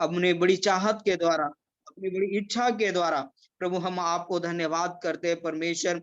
अपनी बड़ी चाहत के द्वारा, अपनी बड़ी इच्छा के द्वारा प्रभु हम आपको धन्यवाद करते हैं परमेश्वर।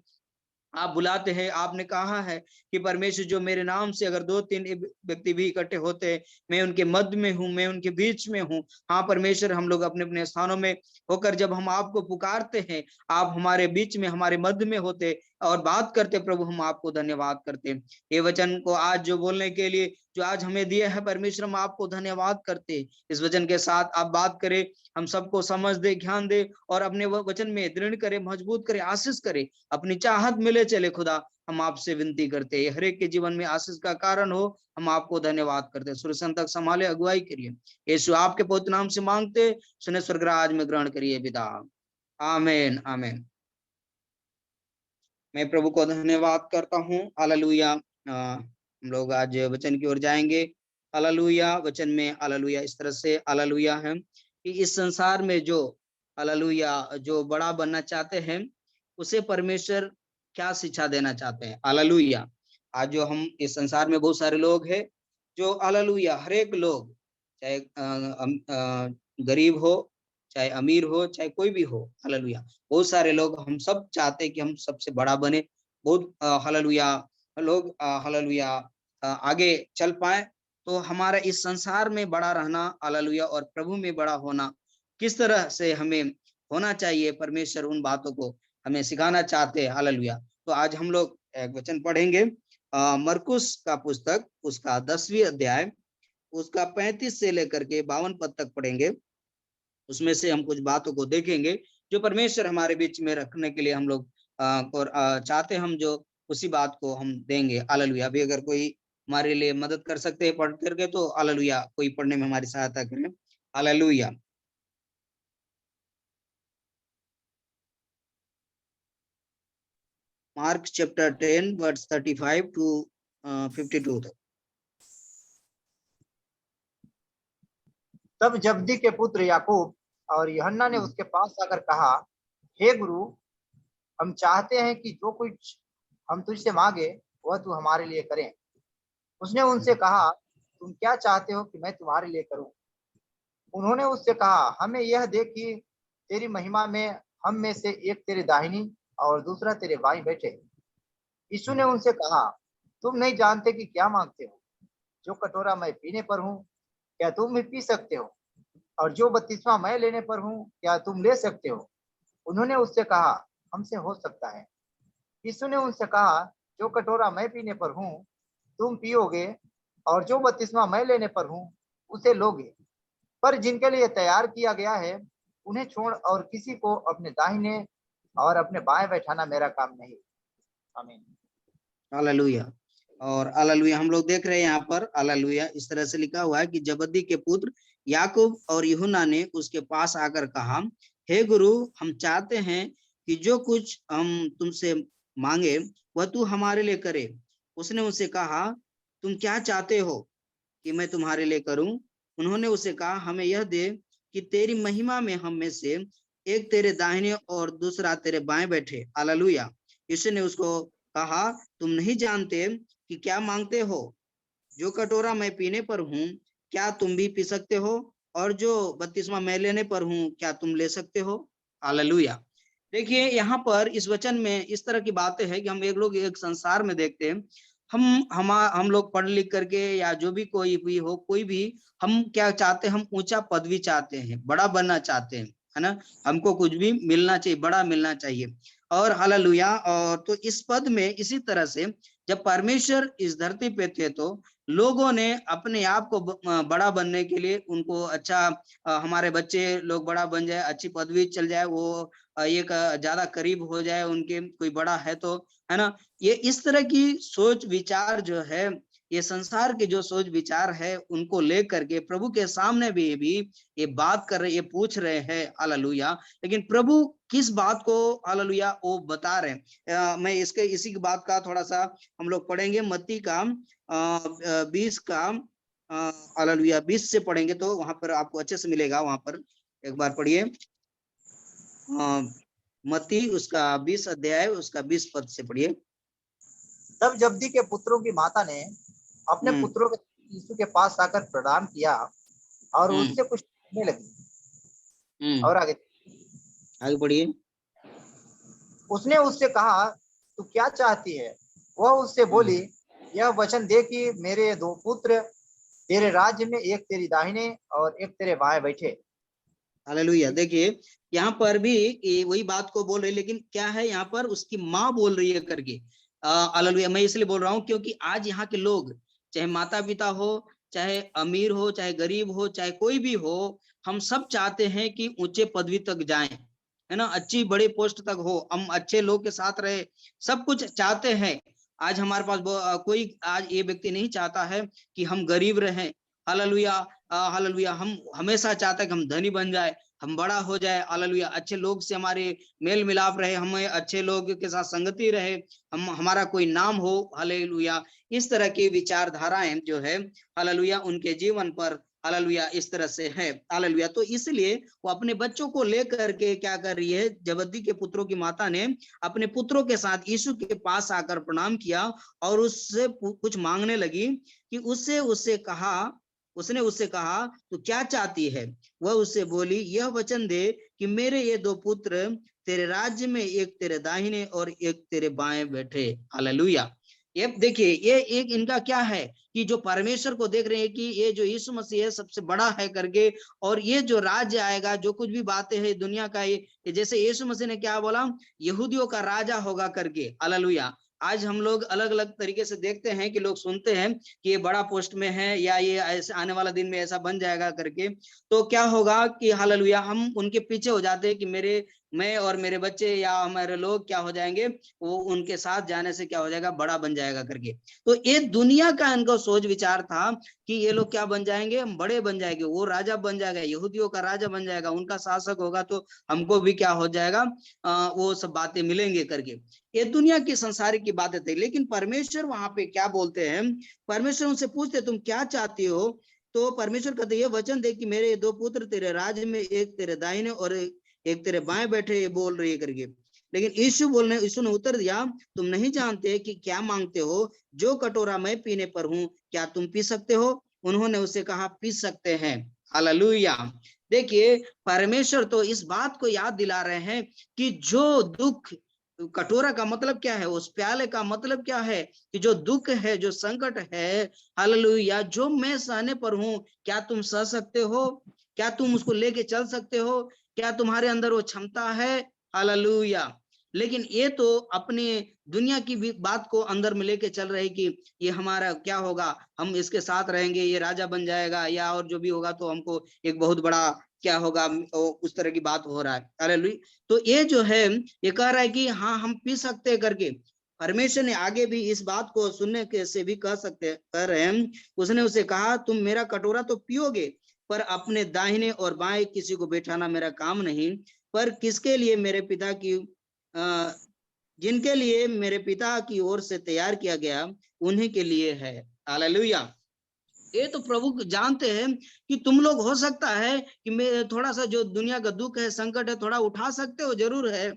आप बुलाते हैं, आपने कहा है कि परमेश्वर जो मेरे नाम से अगर 2-3 व्यक्ति भी इकट्ठे होते हैं, मैं उनके मध्य में हूँ, मैं उनके बीच में हूँ। हाँ परमेश्वर, हम लोग अपने अपने स्थानों में होकर जब हम आपको पुकारते हैं, आप हमारे बीच में, हमारे मध्य में होते और बात करते प्रभु, हम आपको धन्यवाद करते हैं। ये वचन को आज जो बोलने के लिए जो आज हमें दिया है परमेश्वर, हम आपको धन्यवाद करते हैं। इस वचन के साथ आप बात करें, हम सबको समझ दे, ज्ञान दे और अपने वचन में दृढ़ करे, मजबूत करे, आशीष करे, अपनी चाहत मिले चले खुदा। हम आपसे विनती करते हैं, हर एक के जीवन में आशीष का कारण हो। हम आपको धन्यवाद करते हैं। सुरसन तक संभाले, अगुवाई करिए, यीशु आपके पवित्र नाम से मांगते, सुने स्वर्गराज में ग्रहण करिए पिता। आमीन आमीन। मैं प्रभु को धन्यवाद करता हूँ। हालेलुया। हम लोग आज वचन की ओर जाएंगे। हालेलुया। वचन में हालेलुया इस तरह से हालेलुया है कि इस संसार में जो हालेलुया जो बड़ा बनना चाहते हैं, उसे परमेश्वर क्या शिक्षा देना चाहते हैं। हालेलुया। आज जो हम इस संसार में बहुत सारे लोग हैं जो हालेलुया, हर एक लोग, चाहे गरीब हो, चाहे अमीर हो, चाहे कोई भी हो, हालेलुया, बहुत सारे लोग, हम सब चाहते हैं कि हम सबसे बड़ा बने, बहुत हालेलुया लोग हालेलुया आगे चल पाए। तो हमारा इस संसार में बड़ा रहना हालेलुया और प्रभु में बड़ा होना किस तरह से हमें होना चाहिए, परमेश्वर उन बातों को हमें सिखाना चाहते हैं। हालेलुया। तो आज हम लोग एक वचन पढ़ेंगे, मरकुस का पुस्तक, उसका 10वीं अध्याय, उसका 35 से लेकर के 52 पद तक पढ़ेंगे। उसमें से हम कुछ बातों को देखेंगे जो परमेश्वर हमारे बीच में रखने के लिए हम लोग और चाहते हम जो उसी बात को हम देंगे। हालेलुया। अभी अगर कोई हमारे लिए मदद कर सकते हैं पढ़ करके, तो हालेलुया, कोई पढ़ने में हमारी सहायता करें। Hallelujah. Mark chapter 10 verse 35 to 52 तक। तब जब्दी के पुत्र याकूब और यूहन्ना ने उसके पास आकर कहा, हे गुरु, हम चाहते हैं कि जो कुछ हम तुझसे मांगे वह तू हमारे लिए करें। उसने उनसे कहा, तुम क्या चाहते हो कि मैं तुम्हारे लिए करूं? उन्होंने उससे कहा, हमें यह दे कि तेरी महिमा में हम में से एक तेरे दाहिनी और दूसरा तेरे बाईं बैठे। यीशु ने उनसे कहा, तुम नहीं जानते कि क्या मांगते हो। जो कटोरा मैं पीने पर हूँ, क्या तुम भी पी सकते हो? और जो बपतिस्मा मैं लेने पर हूँ, क्या तुम ले सकते हो? उन्होंने उससे कहा, हमसे हो सकता है। यीशु ने उनसे कहा, जो कटोरा मैं पीने पर हूँ तुम पियोगे, और जो बपतिस्मा मैं लेने पर हूँ उसे लोगे, पर जिनके लिए तैयार किया गया है उन्हें छोड़ और किसी को अपने दाहिने और अपने बाएं बैठाना मेरा काम नहीं। आमीन। हालेलुया। और हालेलुया हम लोग देख रहे हैं यहाँ पर, हालेलुया इस तरह से लिखा हुआ है कि जबदी के पुत्र याकूब और यूहन्ना ने उसके पास आकर कहा, हे गुरु, हम चाहते हैं कि जो कुछ हम तुमसे मांगे वह तू हमारे लिए करे। उसने उनसे कहा, तुम क्या चाहते हो कि मैं तुम्हारे लिए करूं? उन्होंने उसे कहा, हमें यह दे कि तेरी महिमा में हम में से एक तेरे दाहिने और दूसरा तेरे बाएं बैठे। हालेलुया। यीशु ने उसको कहा, तुम नहीं जानते कि क्या मांगते हो। जो कटोरा मैं पीने पर हूँ, क्या तुम भी पी सकते हो? और जो बपतिस्मा मैं लेने पर हूँ, क्या तुम ले सकते हो? हालेलुया। देखिए यहाँ पर इस वचन में इस तरह की बातें हैं कि हम एक लोग एक संसार में देखते हैं, हम लोग पढ़ लिख करके या जो भी कोई भी हो, कोई भी, हम क्या चाहते हैं, हम ऊंचा पदवी चाहते हैं, बड़ा बनना चाहते हैं, है ना। हमको कुछ भी मिलना चाहिए, बड़ा मिलना चाहिए। और हालेलुया। और तो इस पद में इसी तरह से जब परमेश्वर इस धरती पे थे तो लोगों ने अपने आप को बड़ा बनने के लिए उनको अच्छा, हमारे बच्चे लोग बड़ा बन जाए, अच्छी पदवी चल जाए, वो एक ज्यादा करीब हो जाए उनके, कोई बड़ा है तो, है ना। ये इस तरह की सोच विचार जो है, ये संसार के जो सोच विचार है, उनको लेकर के प्रभु के सामने भी ये बात कर रहे, ये पूछ रहे हैं। हालेलुया। लेकिन प्रभु किस बात को हालेलुया वो बता रहे हैं। मैं इसके इसी की बात का थोड़ा सा हम लोग पढ़ेंगे, मत्ती का 20 का हालेलुया 20 से पढ़ेंगे तो वहां पर आपको अच्छे से मिलेगा। वहां पर एक बार पढ़िए, मत्ती उसका 20 अध्याय उसका 20 पद से पढ़िए। तब जब्दी के पुत्रों की माता ने अपने पुत्रों के यीशु के पास आकर प्रणाम किया और उससे कुछ करने लगी। और आगे आगे बढ़िए। उसने उससे कहा, तू क्या चाहती है? वह उससे बोली, यह वचन दे कि मेरे 2 पुत्र तेरे राज्य में, एक तेरी दाहिने और एक तेरे बाएं बैठे। हालेलुया। देखिए यहाँ पर भी वही बात को बोल रही, लेकिन क्या है यहाँ पर उसकी माँ बोल रही है करके। हालेलुया। मैं इसलिए बोल रहा हूँ क्योंकि आज यहाँ के लोग, चाहे माता पिता हो, चाहे अमीर हो, चाहे गरीब हो, चाहे कोई भी हो, हम सब चाहते हैं कि ऊंचे पदवी तक जाएं, है ना, अच्छी बड़े पोस्ट तक हो, हम अच्छे लोग के साथ रहे, सब कुछ चाहते हैं। आज हमारे पास कोई आज ये व्यक्ति नहीं चाहता है कि हम गरीब रहें। हालेलुया। हालेलुया। हम हमेशा चाहते हैं कि हम धनी बन जाए, हम बड़ा हो जाए। हालेलुया। अच्छे लोग से हमारे मेल मिलाप रहे, हमें अच्छे लोग के साथ संगति रहे, हम हमारा कोई नाम हो। हालेलुया। इस तरह की विचारधाराएं जो है, हालेलुया, उनके जीवन पर, हालेलुया, इस तरह से है। हालेलुया। तो इसलिए वो अपने बच्चों को लेकर के क्या कर रही है, जबदी के पुत्रों की माता ने अपने पुत्रों के साथ यीशु के पास आकर प्रणाम किया और उससे कुछ मांगने लगी कि उसने उससे कहा तो क्या चाहती है? वह उससे बोली, यह वचन दे कि मेरे ये 2 पुत्र तेरे राज्य में, एक तेरे दाहिने और एक तेरे बाएं बैठे। हालेलुया। ये देखिए, ये एक इनका क्या है कि जो परमेश्वर को देख रहे हैं कि ये जो यीशु मसीह है सबसे बड़ा है करके, और ये जो राज्य आएगा, जो कुछ भी बातें हैं दुनिया का, ये जैसे यीशु मसीह ने क्या बोला, यहूदियों का राजा होगा करके। हालेलुया। आज हम लोग अलग अलग तरीके से देखते हैं कि लोग सुनते हैं कि ये बड़ा पोस्ट में है, या ये ऐसे आने वाला दिन में ऐसा बन जाएगा करके। तो क्या होगा कि हालेलुया, हम उनके पीछे हो जाते हैं कि मैं और मेरे बच्चे या हमारे लोग क्या हो जाएंगे, वो उनके साथ जाने से क्या हो जाएगा, बड़ा बन जाएगा करके। तो ये दुनिया का इनका सोच विचार था कि ये लोग क्या बन जाएंगे, हम बड़े बन जाएंगे, वो राजा बन जाएगा, यहूदियों का राजा बन जाएगा, उनका शासक होगा, तो हमको भी क्या हो जाएगा, वो सब बातें मिलेंगे करके। ये दुनिया की संसारिक की बातें थी। लेकिन परमेश्वर वहां पे क्या बोलते हैं, परमेश्वर उनसे पूछते तुम क्या चाहती हो? तो परमेश्वर कहते ये वचन दे कि मेरे 2 पुत्र तेरे राज्य में, एक तेरे दाहिने और एक तेरे बाएं बैठे, ये बोल रही है करके। लेकिन यीशु ने उत्तर दिया, तुम नहीं जानते कि क्या मांगते हो? जो कटोरा मैं पीने पर हूं, क्या तुम पी सकते हो? उन्होंने उससे कहा, पी सकते हैं। हालेलुया। देखिए, परमेश्वर तो इस बात को याद दिला रहे हैं कि जो दुख, कटोरा का मतलब क्या है, उस प्याले का मतलब क्या है, कि जो दुख है, जो संकट है, हालेलुया, जो मैं सहने पर हूं, क्या तुम सह सकते हो? क्या तुम उसको लेके चल सकते हो? क्या तुम्हारे अंदर वो क्षमता है? हालेलुया। लेकिन ये तो अपने दुनिया की भी बात को अंदर में लेके चल रहे कि ये हमारा क्या होगा, हम इसके साथ रहेंगे, ये राजा बन जाएगा, या और जो भी होगा, तो हमको एक बहुत बड़ा क्या होगा, उस तरह की बात हो रहा है। हालेलुया। तो ये जो है, ये कह रहा है कि हाँ, हम पी सकते हैं करके। परमेश्वर ने आगे भी इस बात को सुनने के से भी कह रहे हैं, उसने उसे कहा, तुम मेरा कटोरा तो पियोगे, पर अपने दाहिने और बाएं किसी को बैठाना मेरा काम नहीं, पर किसके लिए मेरे पिता की जिनके लिए मेरे पिता की ओर से तैयार किया गया, उन्हीं के लिए है। हालेलुया। ये तो प्रभु जानते हैं कि तुम लोग हो सकता है कि मैं थोड़ा सा जो दुनिया का दुख है, संकट है, थोड़ा उठा सकते हो, जरूर है,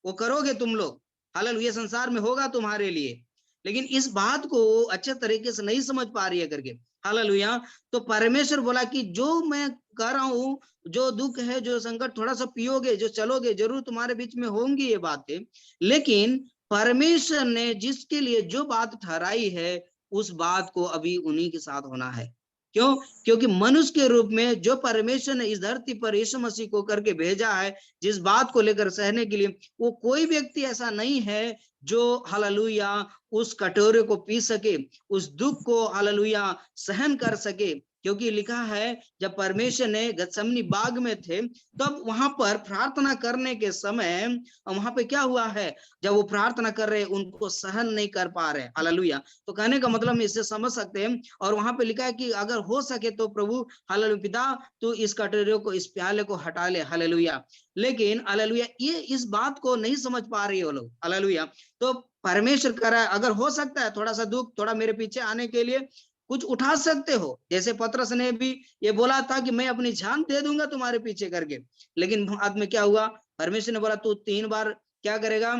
वो करोगे तुम लोग। हालेलुया। संसार में होगा तुम्हारे लिए, लेकिन इस बात को अच्छे तरीके से नहीं समझ पा रही है करके। हालेलुया। तो परमेश्वर बोला कि जो मैं कह रहा हूं, जो दुख है, जो संकट, थोड़ा सा पियोगे, जो चलोगे, जरूर तुम्हारे बीच में होंगी ये बातें। लेकिन परमेश्वर ने जिसके लिए जो बात ठहराई है, उस बात को अभी उन्हीं के साथ होना है। क्यों? क्योंकि मनुष्य के रूप में जो परमेश्वर ने इस धरती पर यीशु मसीह को करके भेजा है, जिस बात को लेकर सहने के लिए, वो कोई व्यक्ति ऐसा नहीं है जो हालेलुया उस कटोरे को पी सके, उस दुख को हालेलुया सहन कर सके। क्योंकि लिखा है, जब परमेश्वर ने गतसमनी बाग में थे, तब वहां पर प्रार्थना करने के समय वहां पे क्या हुआ है, जब वो प्रार्थना कर रहे, उनको सहन नहीं कर पा रहे। हालेलुया। तो कहने का मतलब इससे समझ सकते हैं। और वहां पे लिखा है कि अगर हो सके तो प्रभु, हालेलुया, पिता तू इस कटोरे को, इस प्याले को हटा ले। हालेलुया। लेकिन हालेलुया, ये इस बात को नहीं समझ पा रही हो लोग। हालेलुया। तो परमेश्वर कह रहा है, अगर हो सकता है थोड़ा सा दुख, थोड़ा मेरे पीछे आने के लिए कुछ उठा सकते हो। जैसे पतरस ने भी ये बोला था कि मैं अपनी जान दे दूंगा तुम्हारे पीछे करके। लेकिन बाद में क्या हुआ, परमेश्वर ने बोला तू 3 बार क्या करेगा,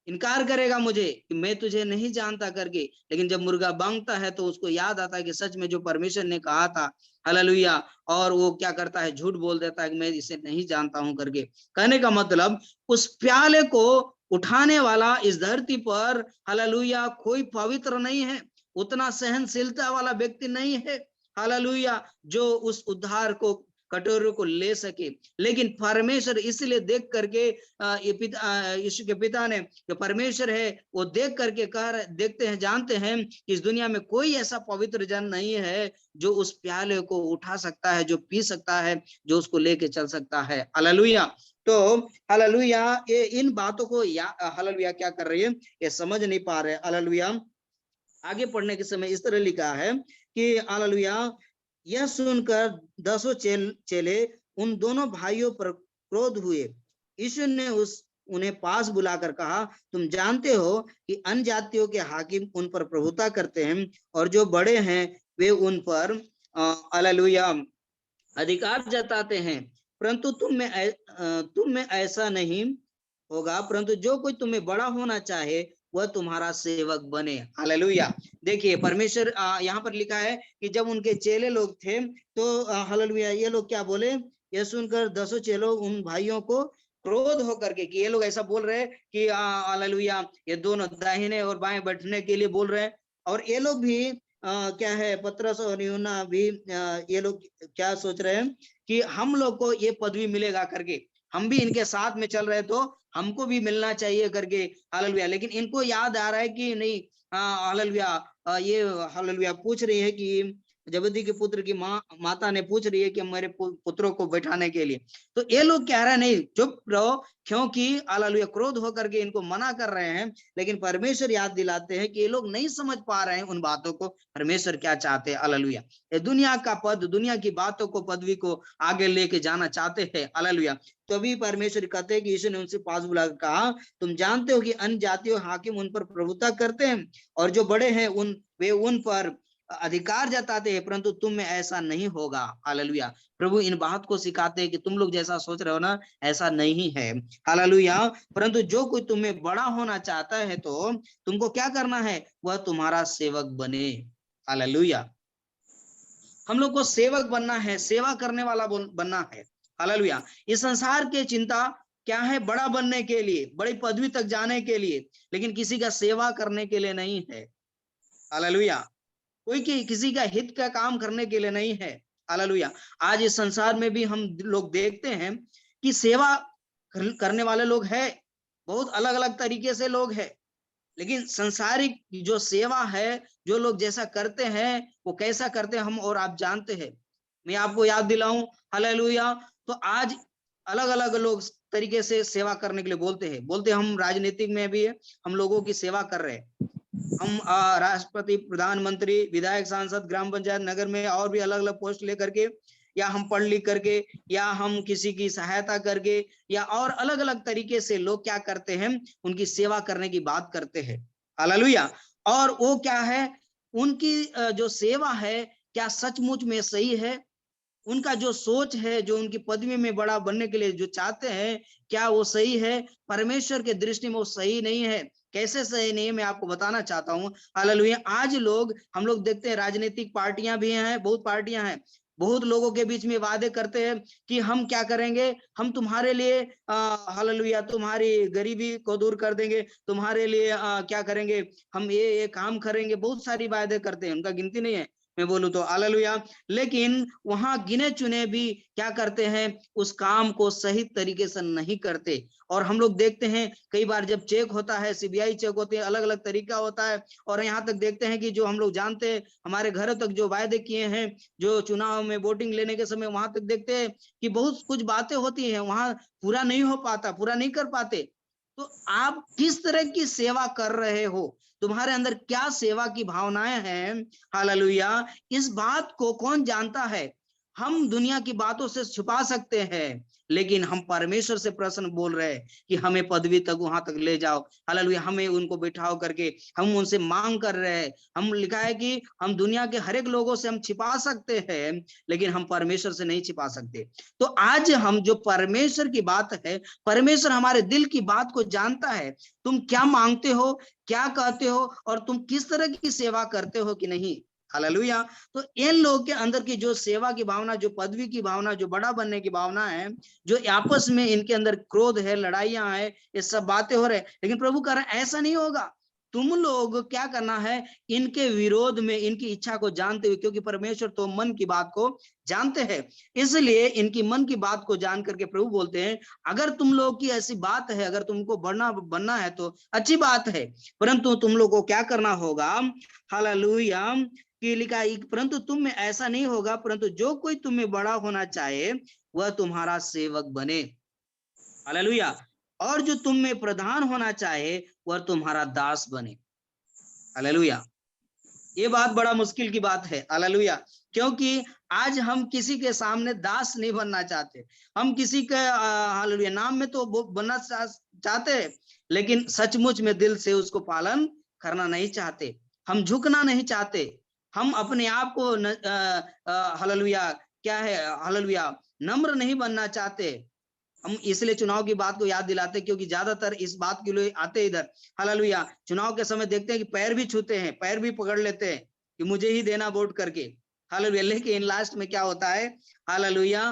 इनकार करेगा मुझे कि मैं तुझे नहीं जानता करके, लेकिन जब मुर्गा बांगता है तो उसको याद आता है कि सच में जो परमेश्वर ने कहा था, हालेलुया, और वो क्या करता है, झूठ बोल देता है कि मैं इसे नहीं जानता हूं करके। कहने का मतलब उस प्याले को उठाने वाला इस धरती पर, हालेलुया, कोई पवित्र नहीं है, उतना सहनशीलता वाला व्यक्ति नहीं है, हालेलुया, जो उस उद्धार को, कटोरे को ले सके। लेकिन परमेश्वर इसलिए देख करके यीशु के पिता ने, जो परमेश्वर है, वो देख करके देखते हैं, जानते हैं कि इस दुनिया में कोई ऐसा पवित्र जन नहीं है जो उस प्याले को उठा सकता है, जो पी सकता है, जो उसको लेके चल सकता है। हालेलुया। तो हालेलुया, ये इन बातों को हालेलुया क्या कर रही है, ये समझ नहीं पा रहे। हालेलुया, आगे पढ़ने के समय इस तरह लिखा है कि हालेलुया, यह सुनकर 10 चेले उन दोनों भाइयों पर क्रोध हुए। यीशु ने उन्हें पास बुलाकर कहा, तुम जानते हो कि अन्य जातियों के हाकिम उन पर प्रभुता करते हैं और जो बड़े हैं वे उन पर हालेलुया अधिकार जताते हैं, परंतु तुम में ऐसा नहीं होगा, परंतु जो कोई तुम्हें बड़ा होना चाहे वह तुम्हारा सेवक बने। हालेलुया। देखिए परमेश्वर यहाँ पर लिखा है कि जब उनके चेले लोग थे तो हालेलुया, ये लोग क्या बोले, ये सुनकर 10 चेलों उन भाइयों को क्रोध होकर के, कि ये लोग ऐसा बोल रहे हैं कि हालेलुया, ये दोनों दाहिने और बाएं बैठने के लिए बोल रहे हैं। और ये लोग भी क्या है, पतरस और यूहन्ना भी ये लोग क्या सोच रहे हैं कि हम लोग को ये पदवी मिलेगा करके, हम भी इनके साथ में चल रहे तो हमको भी मिलना चाहिए करके। हालेलुया। लेकिन इनको याद आ रहा है कि नहीं, हालेलुया, ये हालेलुया पूछ रही है कि जबदी के पुत्र की माता ने पूछ रही है कि मेरे पुत्रों को बैठाने के लिए, तो ये लोग कह रहे हैं नहीं, चुप रहो, क्योंकि हालेलुया क्रोध होकर के इनको मना कर रहे हैं। लेकिन परमेश्वर याद दिलाते हैं कि ये लोग नहीं समझ पा रहे हैं उन बातों को, परमेश्वर क्या चाहते हैं। हालेलुया, ये दुनिया का पद, दुनिया की बातों को, पदवी को आगे लेके जाना चाहते हैं। हालेलुया। तभी परमेश्वर कहते हैं कि यीशु ने उनसे पास बुलाकर कहा, तुम जानते हो कि अन्य जातियों हाकिम उन पर प्रभुता करते हैं और जो बड़े हैं वे उन पर अधिकार जताते हैं, परंतु तुम में ऐसा नहीं होगा। हालेलुया। प्रभु इन बात को सिखाते हैं कि तुम लोग जैसा सोच रहे हो ना, ऐसा नहीं है। हालेलुया। परंतु जो कोई तुम्हें बड़ा होना चाहता है तो तुमको क्या करना है, वह तुम्हारा सेवक बने। हालेलुया। हम लोग को सेवक बनना है, सेवा करने वाला बनना है। हालेलुया। इस संसार की चिंता क्या है, बड़ा बनने के लिए, बड़ी पदवी तक जाने के लिए, लेकिन किसी का सेवा करने के लिए नहीं है। हालेलुया। कोई किसी का हित का काम करने के लिए नहीं है। हालेलुया। आज इस संसार में भी हम लोग देखते हैं कि सेवा करने वाले लोग हैं, बहुत अलग अलग तरीके से लोग हैं, लेकिन संसारिक जो सेवा है, जो लोग जैसा करते हैं वो कैसा करते हैं हम और आप जानते हैं। मैं आपको याद दिलाऊं, हालेलुया, तो आज अलग अलग लोग तरीके से सेवा करने के लिए बोलते हैं हम राजनीतिक में भी है, हम लोगों की सेवा कर रहे हैं, हम राष्ट्रपति, प्रधानमंत्री, विधायक, सांसद, ग्राम पंचायत, नगर में और भी अलग अलग पोस्ट लेकर के, या हम पढ़ लिख करके, या हम किसी की सहायता करके, या और अलग अलग तरीके से लोग क्या करते हैं, उनकी सेवा करने की बात करते हैं। हालेलुया। और वो क्या है, उनकी जो सेवा है क्या सचमुच में सही है, उनका जो सोच है, जो उनकी पदवी में बड़ा बनने के लिए जो चाहते हैं, क्या वो सही है? परमेश्वर के दृष्टि में वो सही नहीं है। कैसे सही नहीं है, मैं आपको बताना चाहता हूँ। हालेलुया। आज हम लोग देखते हैं, राजनीतिक पार्टियां भी हैं, बहुत पार्टियां हैं, बहुत लोगों के बीच में वादे करते हैं कि हम क्या करेंगे, हम तुम्हारे लिए हालेलुया, तुम्हारी गरीबी को दूर कर देंगे, तुम्हारे लिए क्या करेंगे, हम ये काम करेंगे, बहुत सारी वादे करते हैं, उनका गिनती नहीं है, मैं बोलूं तो। हालेलुया। लेकिन वहां गिने चुने भी क्या करते हैं, उस काम को सही तरीके से नहीं करते। और हम लोग देखते हैं कई बार जब चेक होता है, सीबीआई चेक होते हैं, अलग अलग तरीका होता है, और यहाँ तक देखते हैं कि जो हम लोग जानते हैं, हमारे घरों तक जो वायदे किए हैं, जो चुनाव में वोटिंग लेने के समय, वहां तक देखते हैं कि बहुत कुछ बातें होती हैं, वहां पूरा नहीं हो पाता, पूरा नहीं कर पाते। तो आप किस तरह की सेवा कर रहे हो, तुम्हारे अंदर क्या सेवा की भावनाएं हैं, हालेलुया, इस बात को कौन जानता है? हम दुनिया की बातों से छुपा सकते हैं, लेकिन हम परमेश्वर से प्रश्न बोल रहे हैं कि हमें पदवी तक वहां तक ले जाओ, हालेलुया, हमें उनको बिठाओ करके हम उनसे मांग कर रहे हैं। हम लिखा है कि हम दुनिया के हर एक लोगों से हम छिपा सकते हैं, लेकिन हम परमेश्वर से नहीं छिपा सकते। तो आज हम जो परमेश्वर की बात है, परमेश्वर हमारे दिल की बात को जानता है। तुम क्या मांगते हो, क्या कहते हो, और तुम किस तरह की सेवा करते हो कि नहीं। हालेलुया। तो इन लोगों के अंदर की जो सेवा की भावना, जो पदवी की भावना, जो बड़ा बनने की भावना है, जो आपस में इनके अंदर क्रोध है, लड़ाइयां है, ये सब बातें हो रहे हैं, लेकिन प्रभु कह रहे हैं ऐसा नहीं होगा। तुम लोग क्या करना है, इनके विरोध में इनकी इच्छा को जानते हुए, क्योंकि परमेश्वर तो मन की बात को जानते हैं, इसलिए इनकी मन की बात को जान करके प्रभु बोलते हैं अगर तुम लोग की ऐसी बात है, अगर तुमको बनना है तो अच्छी बात है, परंतु तुम लोग को क्या करना होगा। हालेलुया। कि लिखा है परंतु तुम में ऐसा नहीं होगा, परंतु जो कोई तुम में बड़ा होना चाहे वह तुम्हारा सेवक बने। हालेलुया। और जो तुम में प्रधान होना चाहे वह तुम्हारा दास बने। हालेलुया। ये बात बड़ा मुश्किल की बात है। हालेलुया। क्योंकि आज हम किसी के सामने दास नहीं बनना चाहते, हम किसी के हालेलुया नाम में तो बनना चाहते, लेकिन सचमुच में दिल से उसको पालन करना नहीं चाहते, हम झुकना नहीं चाहते, हम अपने आप को हालेलुया क्या है, हालेलुया नम्र नहीं बनना चाहते। हम इसलिए चुनाव की बात को याद दिलाते क्योंकि ज्यादातर इस बात के लिए आते इधर। हालेलुया। चुनाव के समय देखते हैं कि पैर भी छूते हैं, पैर भी पकड़ लेते हैं कि मुझे ही देना वोट करके। हालेलुया। लेकिन लास्ट में क्या होता है, हालेलुया,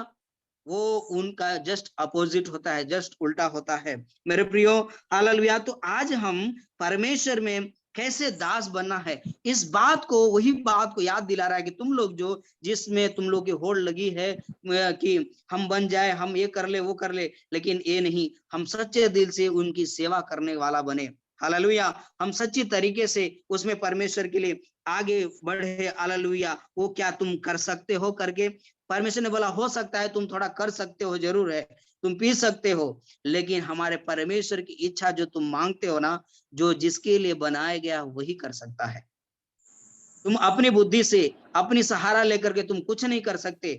वो उनका जस्ट अपोजिट होता है, जस्ट उल्टा होता है मेरे प्रियो। हालेलुया। तो आज हम परमेश्वर में कैसे दास बनना है, इस बात को, वही बात को याद दिला रहा है कि तुम लोग जो जिसमें तुम लोग की होड़ लगी है कि हम बन जाए, हम ये कर ले वो कर ले, लेकिन ये नहीं, हम सच्चे दिल से उनकी सेवा करने वाला बने। हालेलुया। हम सच्ची तरीके से उसमें परमेश्वर के लिए आगे बढ़े। हालेलुया। वो क्या तुम कर सकते हो करके परमेश्वर ने बोला हो सकता है तुम थोड़ा कर सकते हो, जरूर है, तुम पी सकते हो, लेकिन हमारे परमेश्वर की इच्छा जो तुम मांगते हो ना, जो जिसके लिए बनाया गया वही कर सकता है। तुम अपनी बुद्धि से, अपनी सहारा लेकर के तुम कुछ नहीं कर सकते।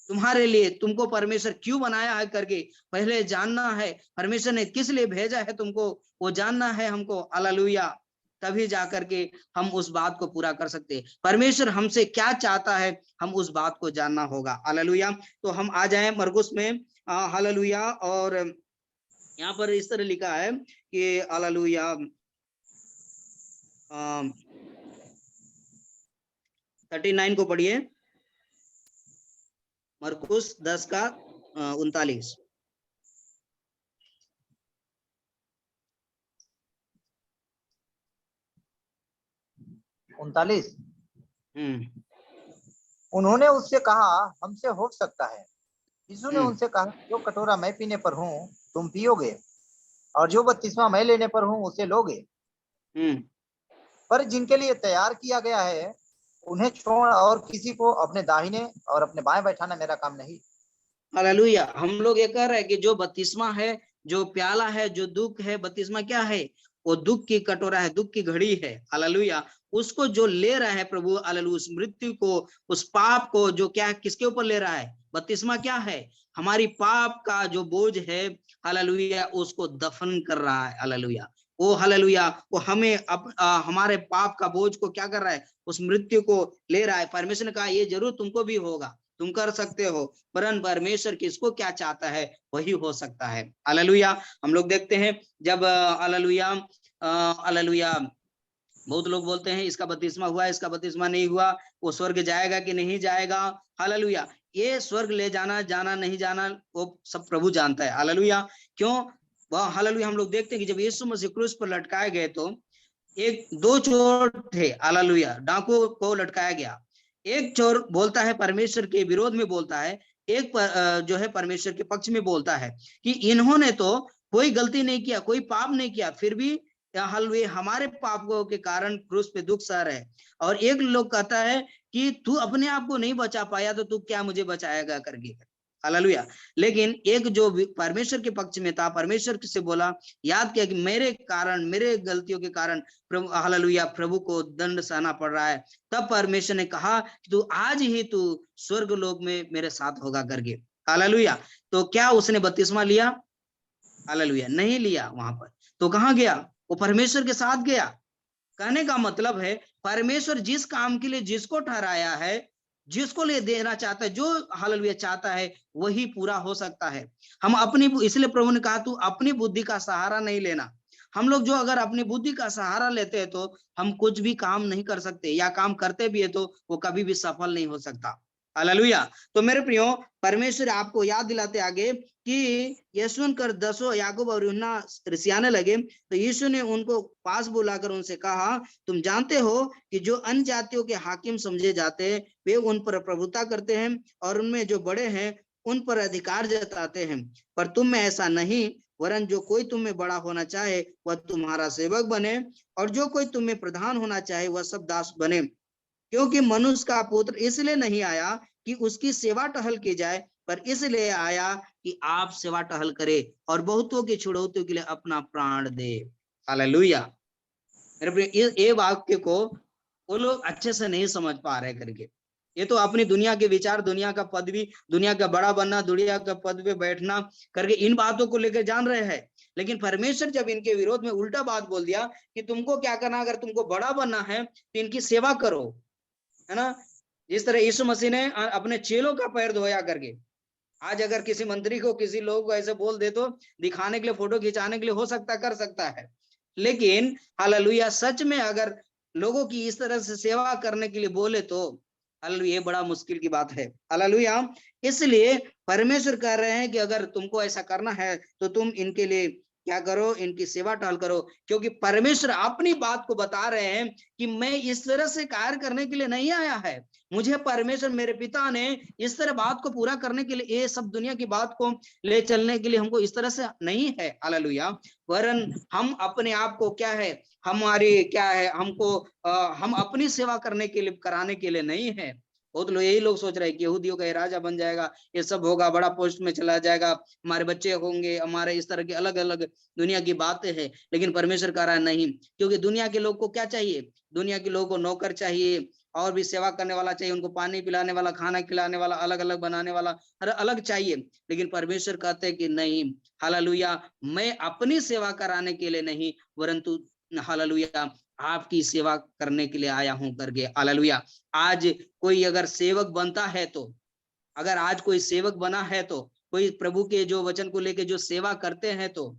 तुम्हारे लिए तुमको परमेश्वर क्यों बनाया है करके पहले जानना है, परमेश्वर ने किस लिए भेजा है तुमको वो जानना है हमको। हालेलुया। तभी जाकर के हम उस बात को पूरा कर सकते हैं। परमेश्वर हमसे क्या चाहता है हम उस बात को जानना होगा। हालेलुया। तो हम आ जाए मरकुस में। हालेलुया। और यहाँ पर इस तरह लिखा है कि हालेलुया 39 को पढ़िए, मरकुस 10 का 39। उनतालीस। उन्होंने उससे कहा हमसे हो सकता है। यीशु ने उनसे कहा जो कटोरा मैं पीने पर हूँ तुम पियोगे, और जो बपतिस्मा मैं लेने पर हूँ उसे लोगे, पर जिनके लिए तैयार किया गया है उन्हें छोड़ और किसी को अपने दाहिने और अपने बाएं बैठाना मेरा काम नहीं। हालेलुया। हम लोग ये कह रहे हैं कि जो बपतिस्मा है, जो प्याला है, जो दुख है, बपतिस्मा क्या है, वो दुख की कटोरा है, दुख की घड़ी है। हालेलुया। उसको जो ले रहा है प्रभु, हालेलुया, उस मृत्यु को, उस पाप को, जो क्या है, किसके ऊपर ले रहा है, बपतिस्मा क्या है, हमारी पाप का जो बोझ है, हालेलुया, उसको दफन कर रहा है। हालेलुया। वो हालेलुया, वो हमें हमारे पाप का बोझ को क्या कर रहा है, उस मृत्यु को ले रहा है। परमेश्वर ने कहा ये जरूर तुमको भी होगा, तुम कर सकते हो, परंतु परमेश्वर किसको क्या चाहता है वही हो सकता है। हालेलुया। हम लोग देखते हैं जब हालेलुया, हालेलुया, बहुत लोग बोलते हैं इसका बपतिस्मा हुआ, इसका बपतिस्मा नहीं हुआ, वो स्वर्ग जाएगा कि नहीं जाएगा। हालेलुया। ये स्वर्ग ले जाना, जाना नहीं जाना, वो सब प्रभु जानता है। हालेलुया। क्यों वह, हालेलुया, हम लोग देखते हैं कि जब यीशु मसीह क्रूस पर लटकाए गए तो एक दो चोर थे। हालेलुया। डाकुओं को लटकाया गया, एक चोर बोलता है परमेश्वर के विरोध में बोलता है, एक जो है परमेश्वर के पक्ष में बोलता है कि इन्होंने तो कोई गलती नहीं किया, कोई पाप नहीं किया, फिर भी हालेलुया हमारे पापों के कारण क्रूस पे दुख सह रहे। और एक लोग कहता है कि तू अपने आप को नहीं बचा पाया तो तू क्या मुझे बचाएगा करके। हालेलुया। लेकिन एक जो परमेश्वर के पक्ष में था, परमेश्वर से बोला, याद किया कि मेरे कारण, मेरे गलतियों के कारण प्रभु, हालेलुया, प्रभु को दंड सहना पड़ रहा है। तब परमेश्वर ने कहा कि तू आज ही तू स्वर्ग लोक में मेरे साथ होगा करके। हालेलुया। तो क्या उसने बपतिस्मा लिया? हालेलुया, नहीं लिया। वहां पर तो कहाँ गया? वो परमेश्वर के साथ गया। कहने का मतलब है, परमेश्वर जिस काम के लिए जिसको ठहराया है, जिसको ले देना चाहता है, जो हालेलुया चाहता है, वही पूरा हो सकता है। हम अपनी, इसलिए प्रभु ने कहा तू अपनी बुद्धि का सहारा नहीं लेना। हम लोग जो अगर अपनी बुद्धि का सहारा लेते हैं तो हम कुछ भी काम नहीं कर सकते, या काम करते भी है तो वो कभी भी सफल नहीं हो सकता। हालेलुया। तो मेरे प्रियो, परमेश्वर आपको याद दिलाते आगे कि यीशु कर दसों याकूब और यूहन्ना रिसियाने लगे, तो यीशु ने उनको पास बुलाकर उनसे कहा, तुम जानते हो कि जो अन्य जातियों के हाकिम समझे जाते हैं, वे उन पर प्रभुता करते हैं, और उनमें जो बड़े हैं उन पर अधिकार जताते हैं। पर तुम में ऐसा नहीं, वरन जो कोई तुम में बड़ा होना चाहे वह तुम्हारा सेवक बने, और जो कोई तुम में प्रधान होना चाहे वह सब दास बने। क्योंकि मनुष्य का पुत्र इसलिए नहीं आया कि उसकी सेवा टहल की जाए, पर इसलिए आया कि आप सेवा टहल करे और बहुतों की छुड़ौतियों के लिए अपना प्राण दे। हालेलुया। मेरे प्रिय, ये वाक्य को वो लोग अच्छे से नहीं समझ पा रहे करके। ये तो अपनी दुनिया के विचार, दुनिया का पदवी, दुनिया का बड़ा बनना, दुनिया का पद पे बैठना करके इन बातों को लेकर जान रहे हैं। लेकिन परमेश्वर जब इनके विरोध में उल्टा बात बोल दिया कि तुमको क्या करना, अगर तुमको बड़ा बनना है तो इनकी सेवा करो, है ना। जिस तरह यीशु मसीह ने अपने चेलों का पैर धोया करके, आज अगर किसी मंत्री को, किसी लोग को ऐसे बोल दे तो दिखाने के लिए, फोटो खिंचाने के लिए हो सकता, कर सकता है। लेकिन हालेलुया, सच में अगर लोगों की इस तरह से सेवा करने के लिए बोले तो हालेलुया, ये बड़ा मुश्किल की बात है। हालेलुया। इसलिए परमेश्वर कह रहे हैं कि अगर तुमको ऐसा करना है तो तुम इनके लिए क्या करो, इनकी सेवा टहल करो। क्योंकि परमेश्वर अपनी बात को बता रहे हैं कि मैं इस तरह से कार्य करने के लिए नहीं आया है। मुझे परमेश्वर, मेरे पिता ने इस तरह बात को पूरा करने के लिए, ये सब दुनिया की बात को ले चलने के लिए हमको इस तरह से नहीं है। हालेलुया। वरन हम अपने आप को क्या है, हमारी क्या है, हमको हम अपनी सेवा करने के लिए, कराने के लिए नहीं है। बहुत लोग यही लोग सोच रहे हैं कि यहूदियों का राजा बन जाएगा, ये सब होगा, बड़ा पोस्ट में चला जाएगा, हमारे बच्चे होंगे, हमारे इस तरह की अलग अलग दुनिया की बातें हैं। लेकिन परमेश्वर कह रहा है नहीं, क्योंकि दुनिया के लोग को क्या चाहिए? दुनिया के लोगों को नौकर चाहिए, और भी सेवा करने वाला चाहिए, उनको पानी पिलाने वाला, खाना खिलाने वाला, अलग अलग बनाने वाला, हर अलग चाहिए। लेकिन परमेश्वर कहते हैं कि नहीं, हालेलुया, मैं अपनी सेवा कराने के लिए नहीं, परंतु हालेलुया आपकी सेवा करने के लिए आया हूं करके। हालेलुया। आज कोई अगर सेवक बनता है तो, अगर आज कोई सेवक बना है तो, कोई प्रभु के जो वचन को लेके जो सेवा करते हैं तो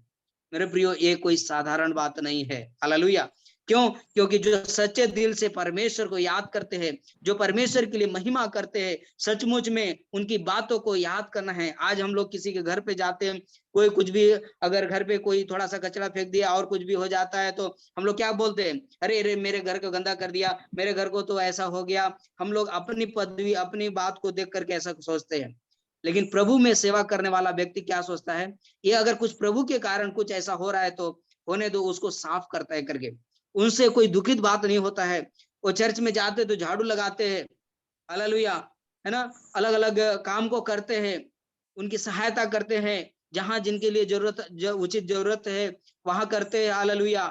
मेरे प्रियो, ये कोई साधारण बात नहीं है। हालेलुया। क्यों? क्योंकि जो सच्चे दिल से परमेश्वर को याद करते हैं, जो परमेश्वर के लिए महिमा करते हैं, सचमुच में उनकी बातों को याद करना है। आज हम लोग किसी के घर पे जाते हैं, कोई कुछ भी, अगर घर पे कोई थोड़ा सा कचरा फेंक दिया और कुछ भी हो जाता है तो हम लोग क्या बोलते हैं? अरे अरे, मेरे घर को गंदा कर दिया, मेरे घर को तो ऐसा हो गया। हम लोग अपनी पदवी, अपनी बात को देख करके ऐसा सोचते हैं। लेकिन प्रभु में सेवा करने वाला व्यक्ति क्या सोचता है? ये अगर कुछ प्रभु के कारण कुछ ऐसा हो रहा है तो होने दो, उसको साफ करता है करके। उनसे कोई दुखित बात नहीं होता है। वो चर्च में जाते तो झाड़ू लगाते हैं, हालेलुया, है ना, अलग अलग काम को करते हैं, उनकी सहायता करते हैं, जहां जिनके लिए जरूरत, जो उचित जरूरत है वहां करते हैं। हालेलुया।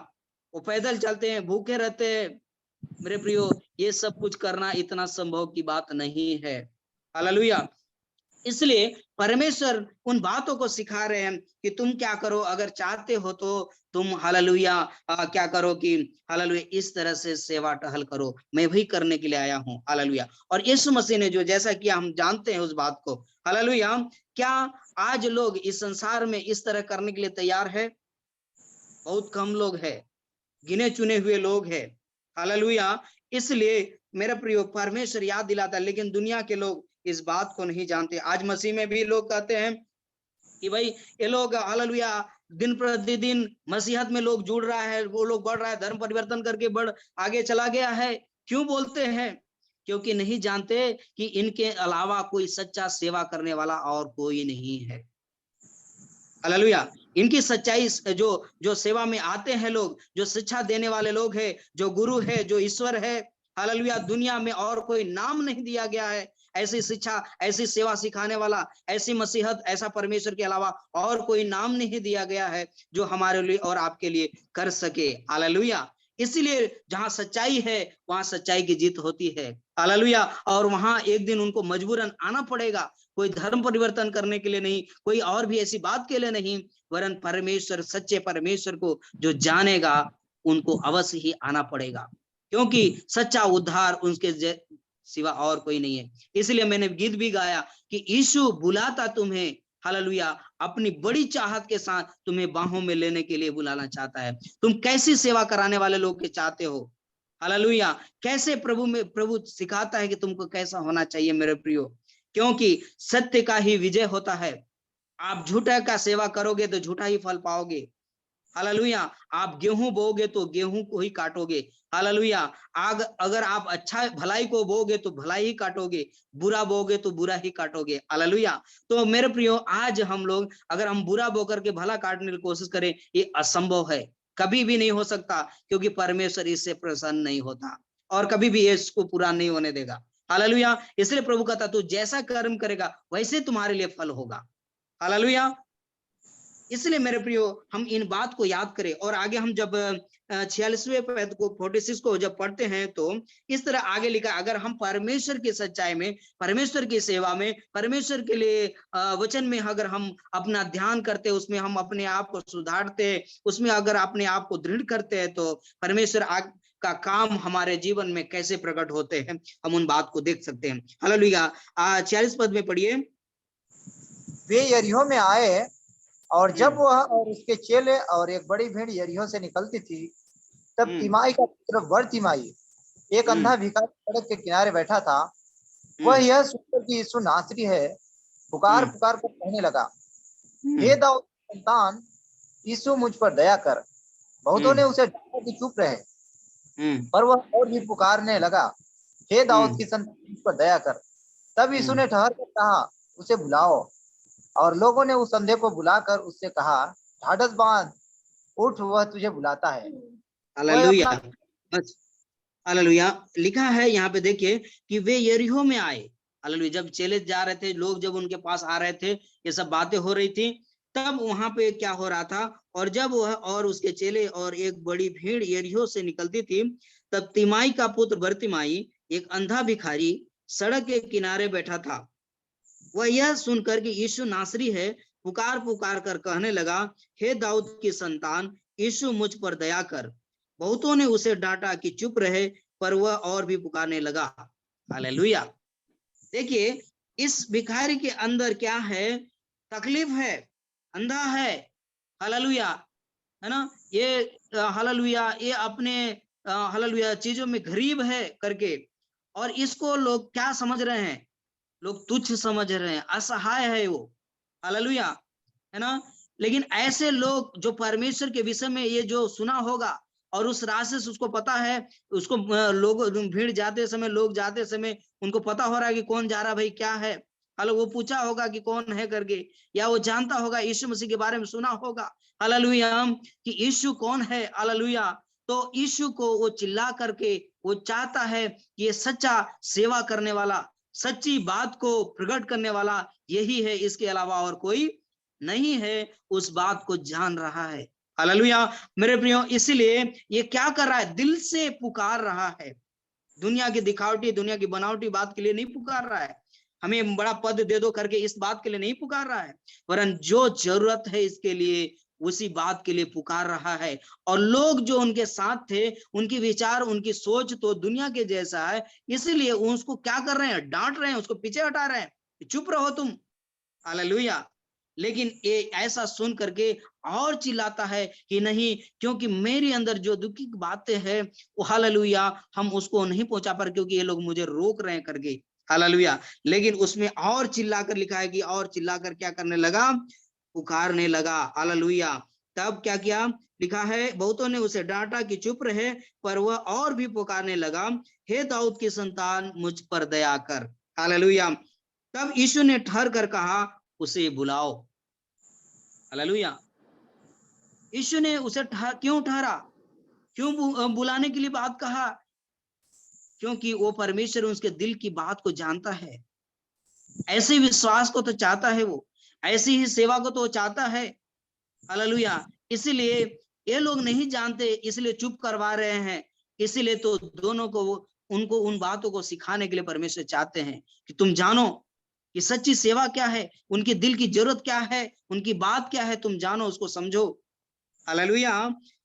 वो पैदल चलते हैं, भूखे रहते हैं। मेरे प्रियो, ये सब कुछ करना इतना संभव की बात नहीं है। हालेलुया। इसलिए परमेश्वर उन बातों को सिखा रहे हैं कि तुम क्या करो, अगर चाहते हो तो तुम हालेलुया क्या करो कि हालेलुया इस तरह से सेवा टहल करो, मैं भी करने के लिए आया हूं। हालेलुया। और यीशु मसीह ने जो जैसा किया, हम जानते हैं उस बात को। हालेलुया। क्या आज लोग इस संसार में इस तरह करने के लिए तैयार है? बहुत कम लोग हैं, गिने चुने हुए लोग हैं। हालेलुया। इसलिए मेरा प्रिय, परमेश्वर याद दिलाता है, लेकिन दुनिया के लोग इस बात को नहीं जानते। आज मसीह में भी लोग कहते हैं कि भाई ये लोग हालेलुया, दिन प्रतिदिन मसीहत में लोग जुड़ रहा है, वो लोग बढ़ रहा है, धर्म परिवर्तन करके बढ़ आगे चला गया है। क्यों बोलते हैं? क्योंकि नहीं जानते कि इनके अलावा कोई सच्चा सेवा करने वाला और कोई नहीं है। हालेलुया। इनकी सच्चाई, जो जो सेवा में आते हैं लोग, जो शिक्षा देने वाले लोग हैं, जो गुरु है, जो ईश्वर है, हालेलुया, दुनिया में और कोई नाम नहीं दिया गया है। ऐसी शिक्षा, ऐसी सेवा सिखाने वाला, ऐसी मसीहत, ऐसा परमेश्वर के अलावा और कोई नाम नहीं दिया गया है जो हमारे लिए और आपके लिए कर सके। हालेलुया। इसलिए जहां सच्चाई है वहां सच्चाई की जीत होती है। हालेलुया। और वहां एक दिन उनको मजबूरन आना पड़ेगा, कोई धर्म परिवर्तन करने के लिए नहीं, कोई और भी ऐसी बात के लिए नहीं, वरन परमेश्वर, सच्चे परमेश्वर को जो जानेगा उनको अवश्य ही आना पड़ेगा, क्योंकि सच्चा उद्धार उनके सिवा और कोई नहीं है। इसलिए मैंने गीत भी गाया कि यीशु बुलाता तुम्हें, हालेलुया, अपनी बड़ी चाहत के साथ तुम्हें बाहों में लेने के लिए बुलाना चाहता है। तुम कैसी सेवा कराने वाले लोग के चाहते हो? हालेलुया। कैसे प्रभु सिखाता है कि तुमको कैसा होना चाहिए मेरे प्रियो, क्योंकि सत्य का ही विजय होता है। आप झूठा का सेवा करोगे तो झूठा ही फल पाओगे। हालेलुया। आप गेहूं बोओगे तो गेहूं को ही काटोगे। हालेलुया। अगर आप अच्छा भलाई को बोओगे तो भलाई ही काटोगे, बुरा बोओगे तो बुरा ही काटोगे। हालेलुया। तो मेरे प्रियो, आज हम लोग अगर हम बुरा बो करके भला काटने की कोशिश करें, ये असंभव है, कभी भी नहीं हो सकता, क्योंकि परमेश्वर इससे प्रसन्न नहीं होता और कभी भी इसको पूरा नहीं होने देगा। हालेलुया। इसलिए प्रभु कहता तू जैसा कर्म करेगा वैसे तुम्हारे लिए फल होगा। हालेलुया। इसलिए मेरे प्रियो, हम इन बात को याद करें और आगे हम जब 46वें पद को 46 को जब पढ़ते हैं तो इस तरह आगे लिखा, अगर हम परमेश्वर की सच्चाई में, परमेश्वर की सेवा में, परमेश्वर के लिए वचन में अगर हम अपना ध्यान करते, उसमें हम अपने आप को सुधारते, उसमें अगर अपने आप को दृढ़ करते हैं, तो परमेश्वर का काम हमारे जीवन में कैसे प्रकट होते हैं, हम उन बात को देख सकते हैं। हालेलुया। 46 पद में पढ़िए। वे यरीहो में आए, और जब वह और उसके चेले और एक बड़ी भीड़ यरीहो से निकलती थी, तब तिमाई का पुत्र बरतिमाई, एक अंधा भिखारी सड़क के किनारे बैठा था। वह यह सुनकर कि यीशु नासरी है, पुकार पुकार कर कहने लगा, हे दाऊद की संतान, यीशु मुझ पर दया कर। बहुतों ने उसे डांटा कि चुप रहे, पर वह और भी पुकारने लगा, हे दाऊद की संतान, मुझ पर दया कर। तब यीशु ने ठहर कर कहा, उसे बुलाओ। और लोगों ने उस अंधे को बुलाकर उससे कहा, ढाढ़स बांध, उठ, वह तुझे बुलाता है। हालेलुया। हालेलुया। लिखा है यहाँ पे देखिए कि वे यरीहो में आए। हालेलुया। जब चेले जा रहे थे, लोग जब उनके पास आ रहे थे, ये सब बातें हो रही थी, तब वहां पे क्या हो रहा था, और जब वह और उसके चेले और एक बड़ी भीड़ यरीहो से निकलती थी, तब तिमाई का पुत्र बरतिमाई, एक अंधा भिखारी, सड़क के किनारे बैठा था। वह यह सुनकर कि यीशु नासरी है, पुकार पुकार कर कहने लगा, हे दाऊद की संतान, यीशु मुझ पर दया कर। बहुतों ने उसे डांटा कि चुप रहे, पर वह और भी पुकारने लगा। हालेलुया। देखिए, इस भिखारी के अंदर क्या है? तकलीफ है, अंधा है। हालेलुया, है ना? ये हालेलुया, ये अपने हालेलुया चीजों में गरीब है करके, और इसको लोग क्या समझ रहे हैं? लोग तुच्छ समझ रहे हैं, असहाय है वो। हालेलुया, है ना? लेकिन ऐसे लोग जो परमेश्वर के विषय में ये जो सुना होगा और उस रास्ते से उसको पता है, उसको लोग भीड़ जाते समय, लोग जाते समय उनको पता हो रहा है कि कौन जा रहा, भाई क्या है। हालो, वो पूछा होगा कि कौन है करके, या वो जानता होगा, यीशु मसीह के बारे में सुना होगा, हालेलुया, कि यीशु कौन है। हालेलुया। तो यीशु को वो चिल्ला करके वो चाहता है कि ये सच्चा सेवा करने वाला, सच्ची बात को प्रकट करने वाला यही है, इसके अलावा और कोई नहीं है, उस बात को जान रहा है। हालेलुया। मेरे प्रियो, इसलिए ये क्या कर रहा है? दिल से पुकार रहा है, दुनिया की दिखावटी, दुनिया की बनावटी बात के लिए नहीं पुकार रहा है, हमें बड़ा पद दे दो करके इस बात के लिए नहीं पुकार रहा है, वरन जो जरूरत है इसके लिए, उसी बात के लिए पुकार रहा है। और लोग जो उनके साथ थे, उनकी विचार, उनकी सोच तो दुनिया के जैसा है, इसीलिए उसको क्या कर रहे हैं? डांट रहे हैं, उसको पीछे हटा रहे हैं, चुप रहो तुम। हालेलुया। लेकिन ये ऐसा सुन करके और चिल्लाता है कि नहीं, क्योंकि मेरे अंदर जो दुखी बातें हैं वो, हालेलुया, हम उसको नहीं पहुंचा पर, क्योंकि ये लोग मुझे रोक रहे हैं करके। हालेलुया। लेकिन उसमें और चिल्लाकर लिखा है कि और चिल्लाकर क्या करने लगा? पुकारने लगा। हालेलुया। तब क्या किया? लिखा है, बहुतों ने उसे डांटा कि चुप रहे, पर वह और भी पुकारने लगा, हे दाऊद की संतान, मुझ पर दया कर। हालेलुया। तब यीशु ने ठहर कर कहा, उसे बुलाओ। हालेलुया। यीशु ने उसे क्यों ठहरा, क्यों बुलाने के लिए बात कहा? क्योंकि वो परमेश्वर उसके दिल की बात को जानता है। ऐसे विश्वास को तो चाहता है वो, ऐसी ही सेवा को तो वो चाहता है। हालेलुया। इसीलिए ये लोग नहीं जानते, इसलिए चुप करवा रहे हैं। इसीलिए तो दोनों को उनको उन बातों को सिखाने के लिए परमेश्वर चाहते हैं कि तुम जानो कि सच्ची सेवा क्या है, उनके दिल की जरूरत क्या है, उनकी बात क्या है, तुम जानो, उसको समझो। हालेलुया।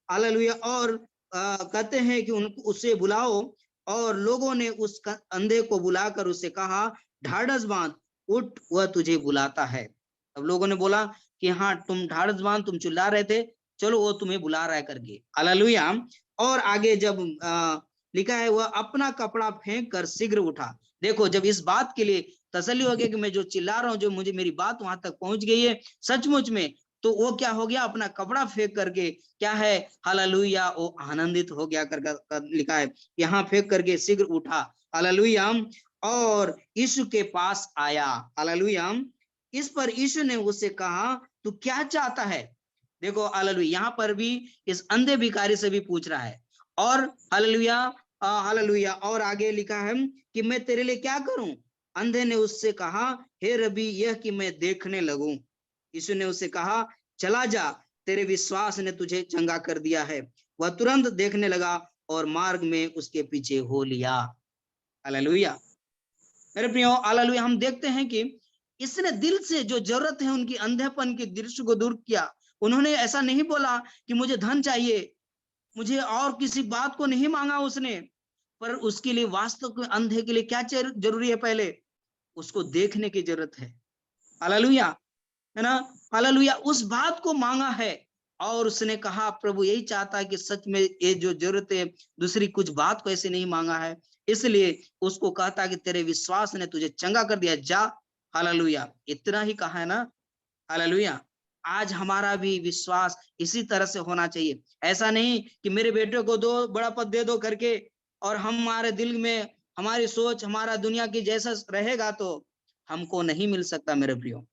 हालेलुया। और कहते हैं कि उनको उससे बुलाओ, और लोगों ने उस अंधे को बुलाकर उससे कहा, ढाढ़स बांध, उठ, वह तुझे बुलाता है। तब लोगों ने बोला कि हाँ, तुम ढाढ़स बांध, तुम चिल्ला रहे थे, चलो वो तुम्हें बुला रहा है करके। हालेलुया। और आगे जब लिखा है, वह अपना कपड़ा फेंक कर शीघ्र उठा। देखो, जब इस बात के लिए तसल्ली हो गया कि मैं जो चिल्ला रहा हूँ, जो मुझे मेरी बात वहां तक पहुंच गई है सचमुच में, तो वो क्या हो गया, अपना कपड़ा फेंक करके क्या है, हालेलुया, वो आनंदित हो गया कर लिखा है, यहाँ फेंक करके शीघ्र उठा। हालेलुया। और यीशु के पास आया। हालेलुया। इस पर यीशु ने उससे कहा, तू क्या चाहता है? देखो, हालेलुया, यहाँ पर भी इस अंधे भिखारी से भी पूछ रहा है। और हालेलुया, हालेलुया, और आगे लिखा है कि मैं तेरे लिए क्या करूं? अंधे ने उससे कहा, हे रबी, यह कि मैं देखने लगूं। यीशु ने उससे कहा, चला जा, तेरे विश्वास ने तुझे चंगा कर दिया है। वह तुरंत देखने लगा और मार्ग में उसके पीछे हो लिया। हालेलुया। मेरे प्रियो, हालेलुया, हम देखते हैं कि इसने दिल से जो जरूरत है उनकी अंधेपन की दृश्य को दूर किया। उन्होंने ऐसा नहीं बोला कि मुझे धन चाहिए, मुझे और किसी बात को नहीं मांगा उसने, पर उसके लिए वास्तव में अंधे के लिए क्या जरूरी है? पहले उसको देखने की जरूरत है। हालेलुया, है ना? हालेलुया, उस बात को मांगा है। और उसने कहा, प्रभु यही चाहता है कि सच में ये जो जरूरत है, दूसरी कुछ बात को ऐसे नहीं मांगा है, इसलिए उसको कहता कि तेरे विश्वास ने तुझे चंगा कर दिया, जा। हालेलुया, इतना ही कहा है ना? हालेलुया। आज हमारा भी विश्वास इसी तरह से होना चाहिए। ऐसा नहीं कि मेरे बेटे को दो, बड़ा पद दे दो करके, और हमारे दिल में हमारी सोच हमारा दुनिया की जैसा रहेगा तो हमको नहीं मिल सकता। मेरे प्रियो,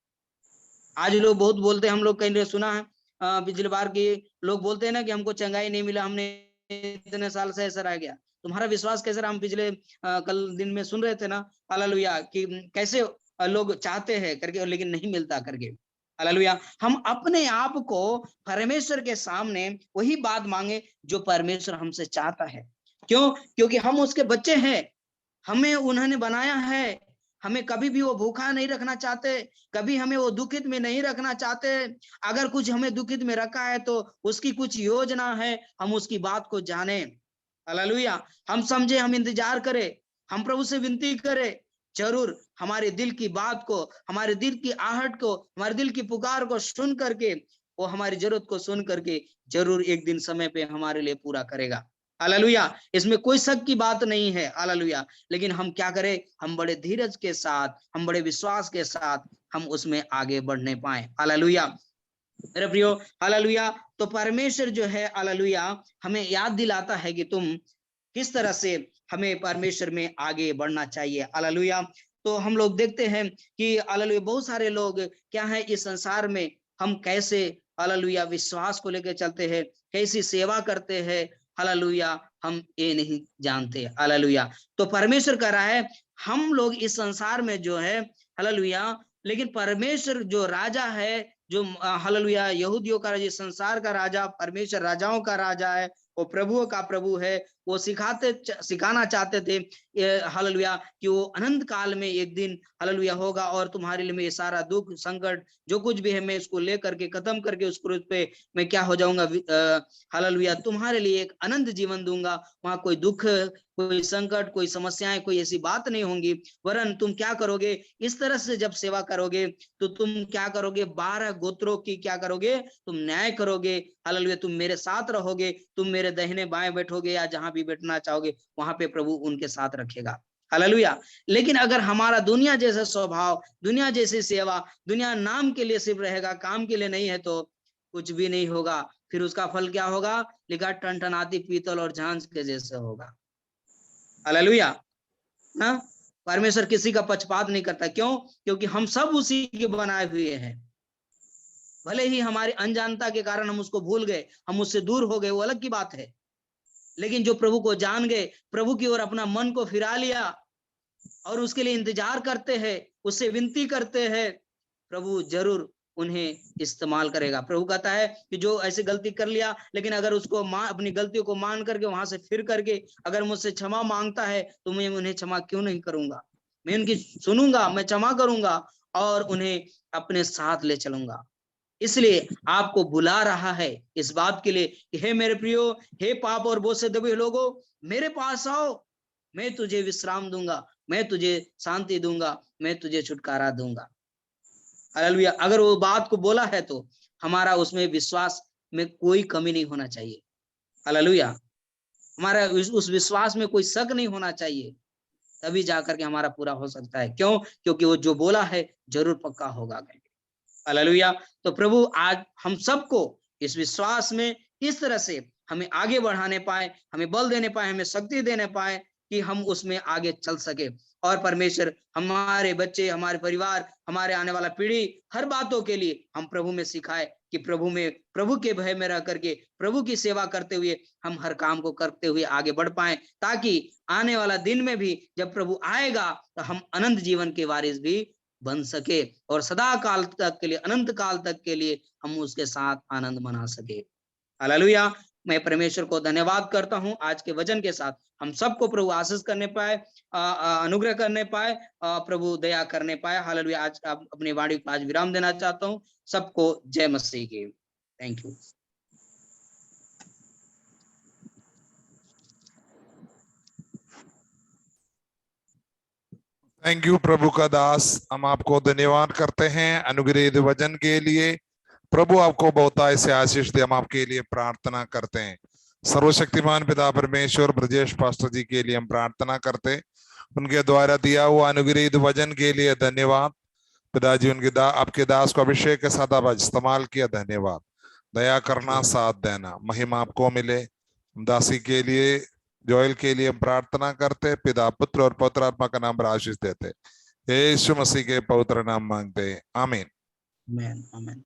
आज लोग बहुत बोलते हैं, हम लोग कहीं सुना है, पिछली बार की लोग बोलते हैं ना कि हमको चंगाई नहीं मिला, हमने इतने साल से ऐसा रह गया। तुम्हारा विश्वास कैसे रहा? हम पिछले कल दिन में सुन रहे थे ना, हालेलुया, कि कैसे लोग चाहते हैं करके लेकिन नहीं मिलता करके। हालेलुया। हम अपने आप को परमेश्वर के सामने वही बात मांगे जो परमेश्वर हमसे चाहता है। क्यों? क्योंकि हम उसके बच्चे हैं, हमें उन्होंने बनाया है। हमें कभी भी वो भूखा नहीं रखना चाहते, कभी हमें वो दुखित में नहीं रखना चाहते। अगर कुछ हमें दुखित में रखा है तो उसकी कुछ योजना है, हम उसकी बात को जाने। हालेलुया। हम समझे, हम इंतजार करें, हम प्रभु से विनती करें, जरूर हमारे दिल की बात को, हमारे दिल की आहट को, हमारे दिल की पुकार को सुन करके, वो हमारी जरूरत को सुन करके जरूर एक दिन समय पे हमारे लिए पूरा करेगा। हालेलुया, इसमें कोई शक की बात नहीं है। हालेलुया। लेकिन हम क्या करें? हम बड़े धीरज के साथ, हम बड़े विश्वास के साथ हम उसमें आगे बढ़ने पाए। हालेलुया। मेरे प्रियो, हालेलुया, तो परमेश्वर जो है, हालेलुया, हमें याद दिलाता है कि तुम किस तरह से हमें परमेश्वर में आगे बढ़ना चाहिए। हालेलुया। तो हम लोग देखते हैं कि हालेलुया, बहुत सारे लोग क्या है इस संसार में, हम कैसे हालेलुया विश्वास को लेकर चलते हैं, कैसी सेवा करते हैं, हालेलुया, हम ये नहीं जानते। हालेलुया। तो परमेश्वर कह रहा है, हम लोग इस संसार में जो है, हालेलुया, लेकिन परमेश्वर जो राजा है, जो हालेलुया यहूदियों का राजा, संसार का राजा, परमेश्वर राजाओं का राजा है, वो प्रभुओं का प्रभु है। वो सिखाना चाहते थे हालेलुया, कि वो अनंत काल में एक दिन हालेलुया होगा, और तुम्हारे लिए मैं ये सारा दुख संकट जो कुछ भी है, मैं इसको लेकर के खत्म करके उस क्रूस पे मैं क्या हो जाऊंगा, हालेलुया, तुम्हारे लिए एक अनंत जीवन दूंगा। वहां कोई दुख, कोई संकट, कोई समस्याएं, कोई ऐसी बात नहीं होंगी। वरन तुम क्या करोगे? इस तरह से जब सेवा करोगे तो तुम क्या करोगे? 12 गोत्रों की क्या करोगे? तुम न्याय करोगे। हालेलुया, तुम मेरे साथ रहोगे, तुम मेरे दाहिने बाएं बैठोगे, या जहां भी बैठना चाहोगे वहां पे प्रभु उनके साथ रखेगा। हालेलुया। लेकिन अगर हमारा दुनिया जैसा स्वभाव, दुनिया जैसी सेवा, दुनिया नाम के लिए सिर्फ रहेगा, काम के लिए नहीं है, तो कुछ भी नहीं होगा। फिर उसका फल क्या होगा? लिखा, टनटनाती पीतल और झांझ के जैसे होगा। हालेलुया। ना, परमेश्वर किसी का पक्षपात नहीं करता। क्यों? क्योंकि हम सब उसी के बनाए हुए हैं। भले ही हमारी अनजानता के कारण हम उसको भूल गए, हम उससे दूर हो गए, वो अलग की बात है। लेकिन जो प्रभु को जान गए, प्रभु की ओर अपना मन को फिरा लिया और उसके लिए इंतजार करते हैं, उससे विनती करते हैं, प्रभु जरूर उन्हें इस्तेमाल करेगा। प्रभु कहता है कि जो ऐसे गलती कर लिया, लेकिन अगर उसको अपनी गलतियों को मान करके वहां से फिर करके अगर मुझसे क्षमा मांगता है तो मैं उन्हें क्षमा क्यों नहीं करूंगा, मैं उनकी सुनूंगा, मैं क्षमा करूंगा और उन्हें अपने साथ ले चलूंगा। इसलिए आपको बुला रहा है इस बात के लिए कि हे मेरे प्रियो, हे पाप और बोझ से दबे हुए लोगों, मेरे पास आओ, मैं तुझे विश्राम दूंगा, मैं तुझे शांति दूंगा, मैं तुझे छुटकारा दूंगा। हालेलुया। अगर वो बात को बोला है तो हमारा उसमें विश्वास में कोई कमी नहीं होना चाहिए। हालेलुया। हमारा उस विश्वास में कोई शक नहीं होना चाहिए, तभी जाकर के हमारा पूरा हो सकता है। क्यों? क्योंकि वो जो बोला है जरूर पक्का होगा। हालेलुया। तो प्रभु आज हम सबको इस विश्वास में इस तरह से हमें आगे बढ़ाने पाए, हमें बल देने पाए, हमें शक्ति देने पाए कि हम उसमें आगे चल सके और परमेश्वर हमारे बच्चे, हमारे परिवार, हमारे आने वाला पीढ़ी हर बातों के लिए हम प्रभु में सिखाए कि प्रभु के भय में रह करके प्रभु की सेवा करते हुए हम हर काम को करते हुए आगे बढ़ पाए, ताकि आने वाला दिन में भी जब प्रभु आएगा तो हम अनंत जीवन के वारिस भी बन सके और सदा काल तक के लिए, अनंत काल तक के लिए हम उसके साथ आनंद मना सके। हालेलुया। मैं परमेश्वर को धन्यवाद करता हूं आज के वचन के साथ हम सबको प्रभु आशीष करने पाए, अनुग्रह करने पाए, प्रभु दया करने पाए। हालेलुया। आज अपनी वाणी को आज विराम देना चाहता हूं। सबको जय मसीह की। Thank you. थैंक यू प्रभु का दास, हम आपको धन्यवाद करते हैं अनुग्रहित वचन के लिए। प्रभु आपको बहुतायत से आशीष दे, हम आपके लिए प्रार्थना करते हैं। सर्वशक्तिमान पिता परमेश्वर, ब्रजेश पास्टर जी के लिए हम प्रार्थना करते, उनके द्वारा दिया हुआ अनुग्रहित वचन के लिए धन्यवाद। पिताजी उनके आपके दास को अभिषेक के साथ आप इस्तेमाल किया, धन्यवाद। दया करना, साथ देना, महिमा आपको मिले। दासी के लिए, जोएल के लिए हम प्रार्थना करते, पिता पुत्र और पवित्र आत्मा का नाम पर आशीष देते, यीशु मसीह के पवित्र नाम मांगते, आमीन। आमीन। आमीन।